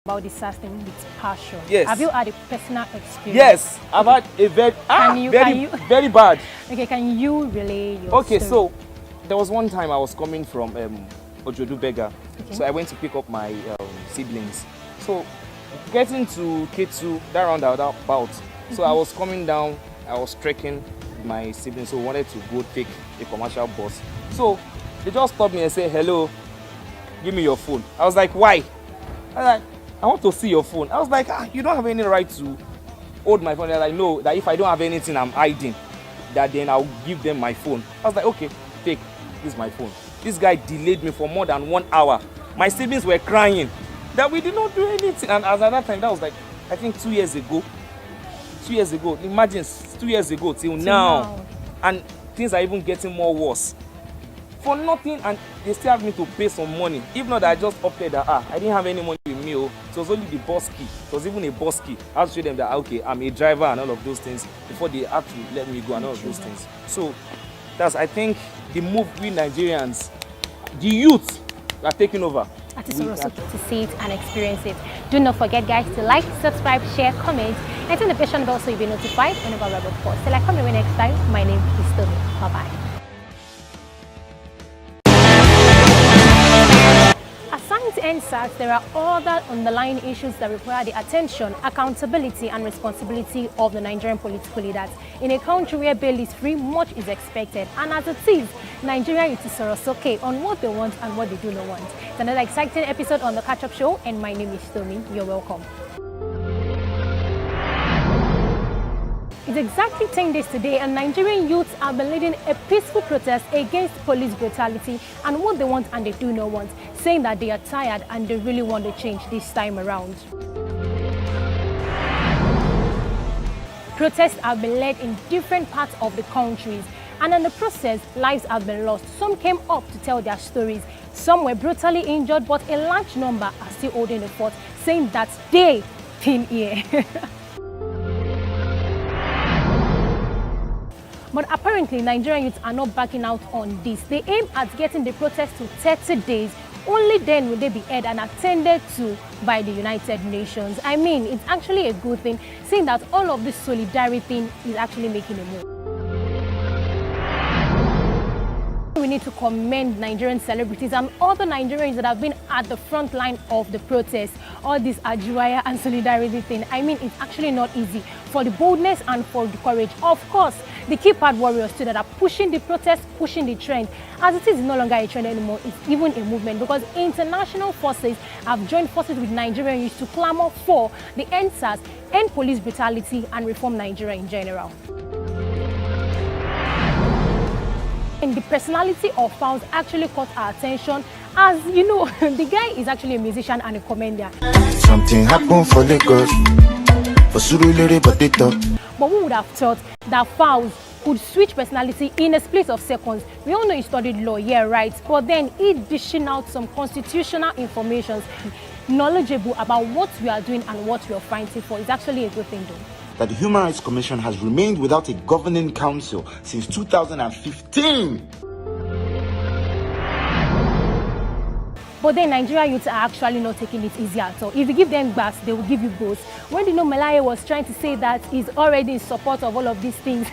about this thing with passion. Yes. Have you had a personal experience? Yes, I've had a very bad. Okay, can you relay your Okay, story? so there was one time I was coming from Ojodu Bega. Okay. So I went to pick up my siblings. So getting to K2, that roundabout. So I was coming down, I was trekking with my siblings, so we wanted to go take a commercial bus. So they just stopped me and said, hello, give me your phone. I was like, why? I was like, I want to see your phone. I was like, you don't have any right to hold my phone. They're like, no, that if I don't have anything I'm hiding, that then I'll give them my phone. I was like, okay, take, this is my phone. This guy delayed me for more than 1 hour. My siblings were crying that we did not do anything. And as at that time, that was like, I think 2 years ago. 2 years ago, imagine 2 years ago till now. And things are even getting more worse. For nothing, and they still have me to pay some money. If not, I just opted that, I didn't have any money with me. It was only the bus key. It was even a bus key. I had to show them that, okay, I'm a driver and all of those things before they had to let me go and all of those things. So that's, I think, the move we Nigerians, the youth, are taking over. That is also to see it and experience it. Do not forget, guys, to like, subscribe, share, comment, and turn the notification bell so you'll be notified whenever we post. Till I come your next time, my name is Toby. Bye-bye. Aside NSAS, there are other underlying issues that require the attention, accountability, and responsibility of the Nigerian political leaders. In a country where bail is free, much is expected. And as it is, Nigeria is okay on what they want and what they do not want. It's another exciting episode on the Catch Up Show, and my name is Tommy. You're welcome. It's exactly 10 days today, and Nigerian youths have been leading a peaceful protest against police brutality and what they want and they do not want, saying that they are tired and they really want to change this time around. Protests have been led in different parts of the countries, and in the process, lives have been lost. Some came up to tell their stories. Some were brutally injured, but a large number are still holding the fort, saying that they been here. But apparently, Nigerian youths are not backing out on this. They aim at getting the protest to 30 days. Only then will they be heard and attended to by the United Nations. I mean, it's actually a good thing, seeing that all of this solidarity thing is actually making a move. We need to commend Nigerian celebrities and other Nigerians that have been at the front line of the protest. All this Ajuaya and solidarity thing. I mean, it's actually not easy. For the boldness and for the courage. Of course, the keypad warriors too that are pushing the protest, pushing the trend. As it is no longer a trend anymore, it's even a movement, because international forces have joined forces with Nigerian youth to clamor for the NSAS, end police brutality, and reform Nigeria in general. And the personality of Fowls actually caught our attention, as you know, the guy is actually a musician and a comedian. Something happened for Lagos, for Surulere, but they talk. But who would have thought that Fowls could switch personality in a split of seconds? We all know he studied law, yeah, right, but then he dishing out some constitutional information, knowledgeable about what we are doing and what we are fighting for. It's actually a good thing, though. That the Human Rights Commission has remained without a governing council since 2015. But then Nigerian youths are actually not taking it easy at all. If you give them bats, they will give you both. When the Melaye was trying to say that he's already in support of all of these things,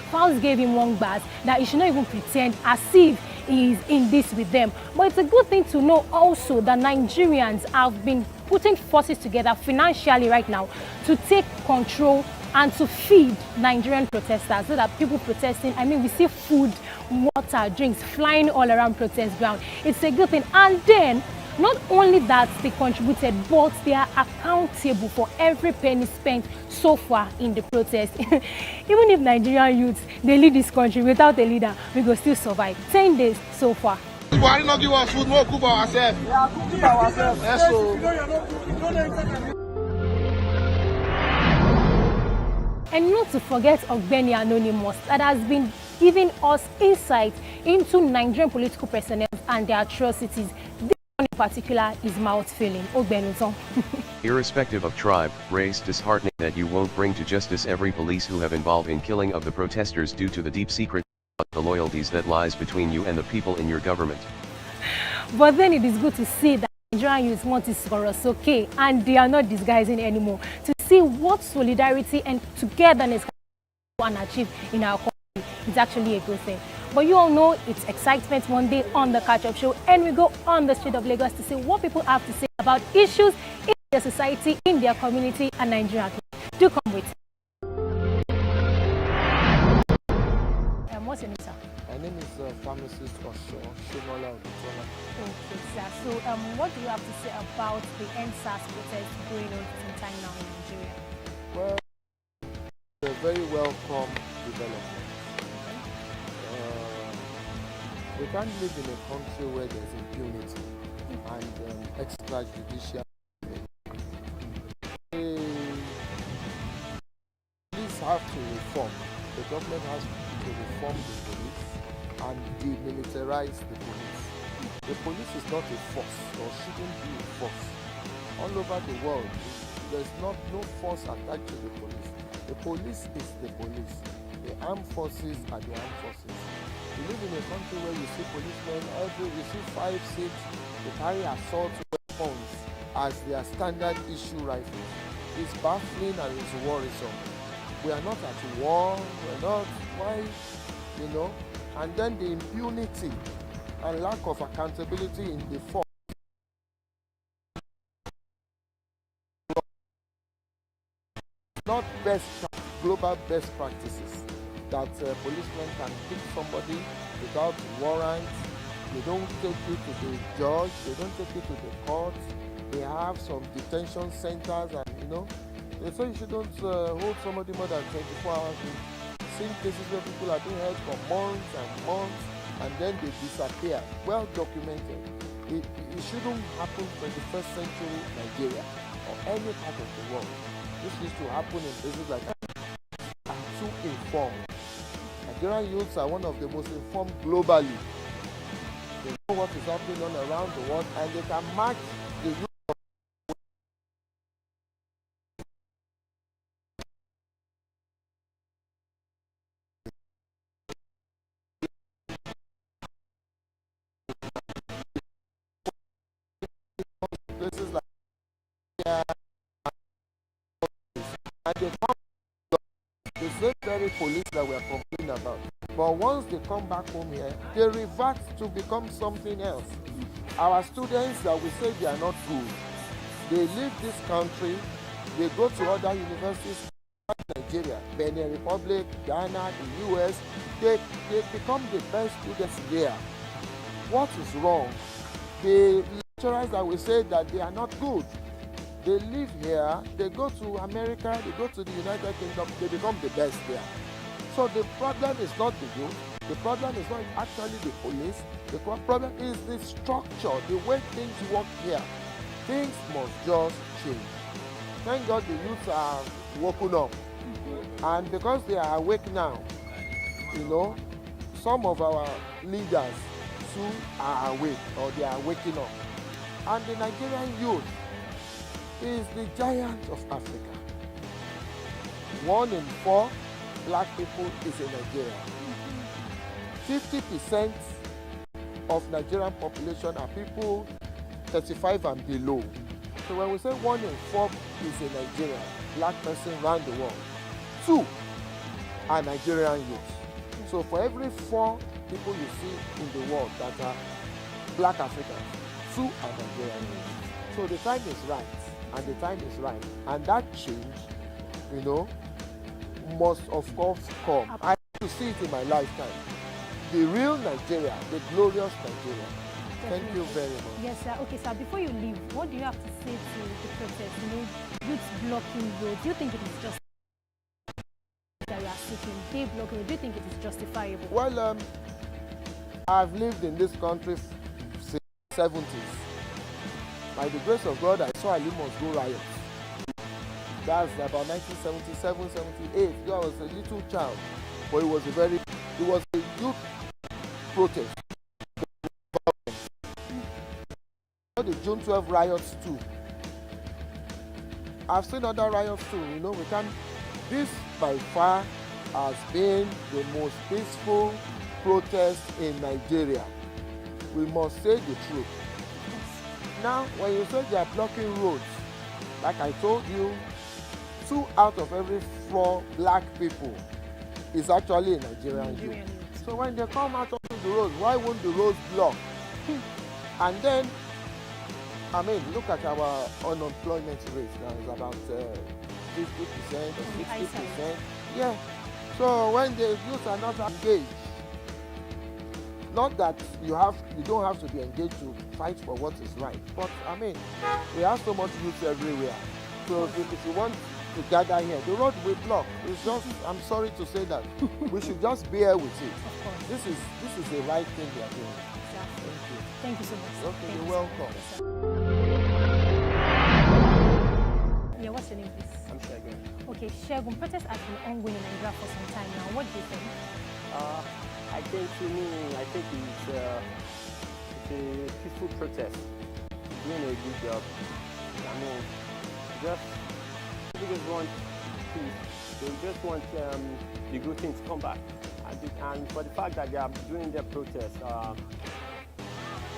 Fowls gave him one bat that he should not even pretend as if he is in this with them. But it's a good thing to know also that Nigerians have been putting forces together financially right now to take control and to feed Nigerian protesters, so that people protesting, I mean, we see food, water, drinks flying all around protest ground. It's a good thing. And then, not only that they contributed, but they are accountable for every penny spent so far in the protest. Even if Nigerian youths, they lead this country without a leader, we will still survive. 10 days so far. Why not give us food, more cook ourselves? Yeah, cook ourselves. Yes, so. And not to forget Ogbeni Anonymous, that has been giving us insight into Nigerian political personnel and their atrocities. This one in particular is mouth-filling. Ogbeni. Irrespective of tribe, race, disheartening that you won't bring to justice every police who have involved in killing of the protesters due to the deep secret the loyalties that lies between you and the people in your government. But then it is good to see that Nigerian youth want to score us, okay, and they are not disguising anymore to see what solidarity and togetherness can achieve in our country. It's actually a good thing. But you all know it's excitement one day on the Catch Up Show, and we go on the street of Lagos to see what people have to say about issues in their society, in their community, and Nigeria. Do come with. What's your name, sir? My name is pharmacist Oshomola Odutola. Okay, sir. So, what do you have to say about the NSAS protest going on for some time now in Nigeria? Well, it's a very welcome development. We can't live in a country where there's impunity and extrajudicial. Police have to reform. The government has to reform the police and demilitarize the police. The police is not a force or shouldn't be a force. All over the world, there's no force attached to the police. The police is the police. The armed forces are the armed forces. We live in a country where you see policemen you see 5, 6, they carry assault weapons as their standard issue rifles. It's baffling and it's worrisome. We are not at war, we're not, why, you know? And then the impunity and lack of accountability in the force. Not global best practices that policemen can pick somebody without warrants. They don't take you to the judge, they don't take you to the court. They have some detention centers and, you know, they say you shouldn't hold somebody more than 24 hours. We've seen cases where people are being held for months and months and then they disappear. Well documented. It shouldn't happen in 21st century Nigeria or any part of the world. This used to happen in places like that. I'm too informed. Nigerian youths are one of the most informed globally. They know what is happening all around the world and they can match the youth. Places like and they come the same very police that we are complaining about. But once they come back home here, they revert to become something else. Our students that we say they are not good, they leave this country, they go to other universities in Nigeria, Benin Republic, Ghana, the US, they become the best students there. What is wrong? The lecturers that we say that they are not good, they live here, they go to America, they go to the United Kingdom, they become the best there. So the problem is not the youth, the problem is not actually the police, the problem is the structure, the way things work here. Things must just change. Thank God the youths are woken up. And because they are awake now, you know, some of our leaders too are awake or they are waking up. And the Nigerian youth is the giant of Africa. 1 in 4 black people is in Nigeria. 50% of Nigerian population are people 35 and below. So when we say 1 in 4 is in Nigeria, black person around the world, 2 are Nigerian youth. So for every 4 people you see in the world that are black Africans, 2 are Nigerian youth. So the time is right, and the time is right. And that change, you know, must of course come. I have to see it in my lifetime. The real Nigeria, the glorious Nigeria. Thank you very much. Yes, sir. Okay, sir, before you leave, what do you have to say to the protest? You know, youth blocking roads. Do you think it is just that you are seeking? They block roads. Do you think it is justifiable? Well, I've lived in this country since the 70s. By the grace of God, I saw Ali must go riot. That's about 1977, 78. I was a little child, but it was a youth protest. The June 12 riots too. I've seen other riots too. You know, this by far has been the most peaceful protest in Nigeria. We must say the truth. Now, when you say they are blocking roads, like I told you, 2 out of every 4 black people is actually a Nigerian youth. So when they come out onto the roads, why won't the roads block? And then, I mean, look at our unemployment rate now. It's about 50% or 60%. Yeah. So when the youth are not engaged, not that you don't have to be engaged to fight for what is right, but I mean, we have so much youth everywhere. So if you want to gather here, the road will block. It's just, I'm sorry to say that, we should just bear with it. Of course. This is the right thing they are doing. Exactly. Thank you. Thank you so much. Okay, Thank you're you welcome. so much. Yeah, what's your name, please? I'm Shegun. Okay, Shegun, protests have been ongoing in Nigeria for some time now. What do you think? I think it's a peaceful protest. Doing a good job. I mean, people just want peace. They just want the good things to come back. And for the fact that they are doing their protest,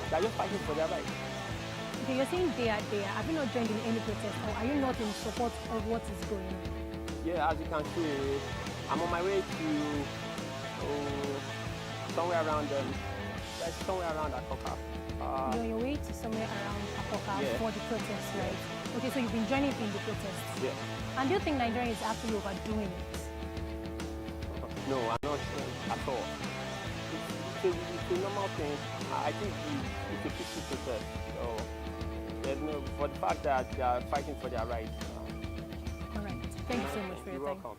they're just fighting for their rights. Okay, you're saying they are there. Have you not joined in any protest, or are you not in support of what is going on? Yeah, as you can see, I'm on my way to somewhere around Akoka. You're on your way to somewhere around Akoka for the protest, right? Okay, so you've been joining in the protests. Yeah. And do you think Nigeria is actually overdoing it? No, I'm not sure at all. It's a normal thing. I think it's a peaceful protest. So there's no, for the fact that they are fighting for their rights. All right. Thank you so much for your You're time. welcome.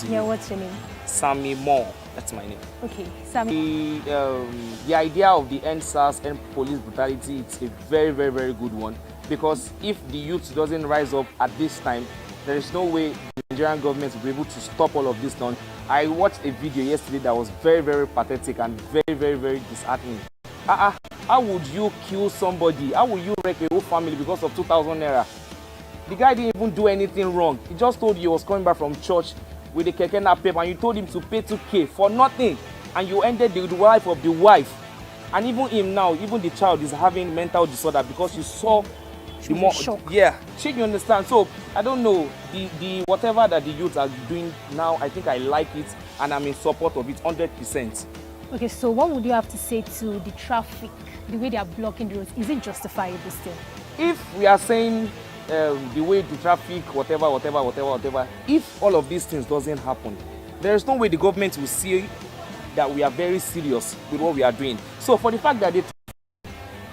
Yeah, what's your name? Sammy Moore, that's my name. Okay, Sammy. The idea of the end SARS and police brutality, it's a very, very, very good one, because if the youth doesn't rise up at this time, there is no way the Nigerian government will be able to stop all of this done. I watched a video yesterday that was very, very pathetic and very, very, very disheartening. How would you kill somebody? How would you wreck a whole family because of 2,000 naira? The guy didn't even do anything wrong. He just told you he was coming back from church with a keke napep, and you told him to pay 2K for nothing, and you ended the life of the wife. And even him now, even the child is having mental disorder because you saw the more. Yeah, you understand. So I don't know, the whatever that the youth are doing now, I think I like it and I'm in support of it 100%. Okay, so what would you have to say to the traffic, the way they are blocking the roads? Is it justifiable still? If we are saying the way the traffic, whatever, if all of these things doesn't happen, there is no way the government will see that we are very serious with what we are doing. So for the fact that it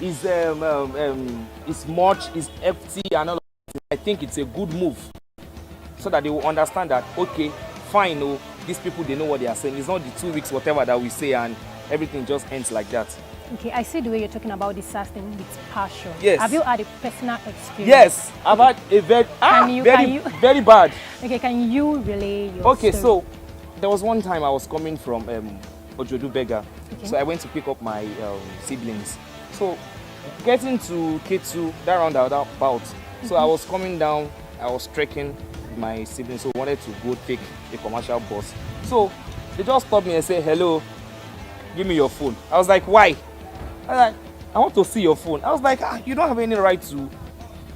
is much, is empty and all of that, I think it's a good move, so that they will understand that, okay, fine, oh, these people, they know what they are saying. It's not the 2 weeks, whatever that we say, and everything just ends like that. Okay, I see the way you're talking about this SARS thing with passion. Yes. Have you had a personal experience? Yes, I've had a very bad. Okay, can you relay your Okay, story? so there was one time I was coming from Ojodu Bega. Okay. So I went to pick up my siblings. So getting to K2, that roundabout, so I was coming down, I was trekking with my siblings, so I wanted to go take a commercial bus. So they just stopped me and said, hello, give me your phone. I was like, why? I was like, I want to see your phone. I was like, you don't have any right to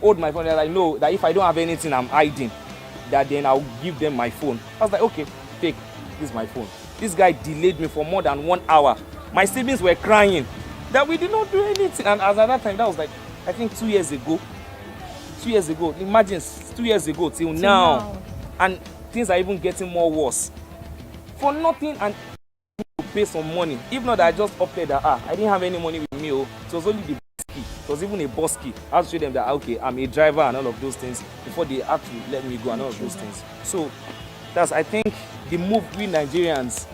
hold my phone. They're like, no, that if I don't have anything I'm hiding, that then I'll give them my phone. I was like, okay, take, this is my phone. This guy delayed me for more than 1 hour. My siblings were crying that we did not do anything. And as at that time, that was like, I think 2 years ago. 2 years ago. Imagine 2 years ago till now. And things are even getting more worse. For nothing and to pay some money. If not, I just opted that, I didn't have any money with me. Oh. It was only the bus key. It was even a bus key. I had to show them that, okay, I'm a driver and all of those things before they had to let me go and all of those things. So that's, I think, the move we Nigerians,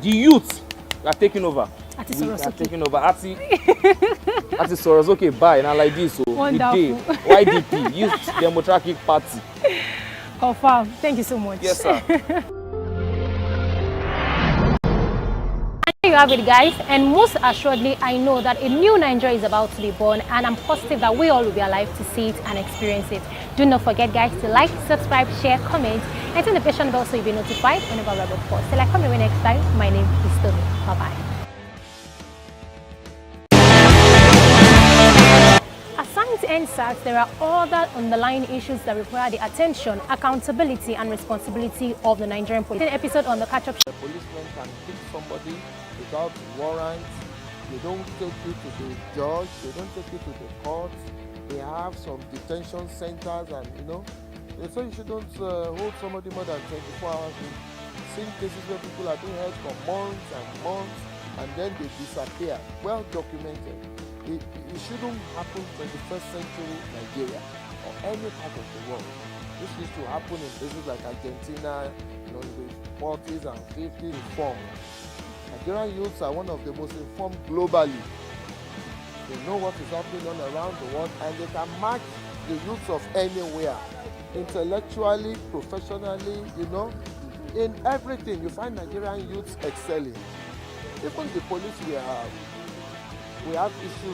the youth, are taking over. We are taking over. Ati Sorosoke bye now like this. So wonderful. YDP, Youth Democratic Party. Confirm. Thank you so much. Yes, sir. There you have it, guys, and most assuredly I know that a new Nigeria is about to be born, and I'm positive that we all will be alive to see it and experience it. Do not forget, guys, to like, subscribe, share, comment, and turn the notification bell so you'll be notified whenever we have a post. Till I come your way next time, my name is Tomi. Bye bye. According to NSAS, there are other underlying issues that require the attention, accountability, and responsibility of the Nigerian police. An episode on the catch-up show. The policemen can pick somebody without warrants. They don't take you to the judge. They don't take you to the court. They have some detention centers, and they say you shouldn't hold somebody more than 24 hours. We've seen cases where people are being held for months and months, and then they disappear. Well documented. It shouldn't happen in 21st century Nigeria or any part of the world. This used to happen in places like Argentina, in the 40s and 50s. Informed. Nigerian youths are one of the most informed globally. They know what is happening on around the world, and they can match the youths of anywhere. Intellectually, professionally, in everything. You find Nigerian youths excelling. Even the police we have issues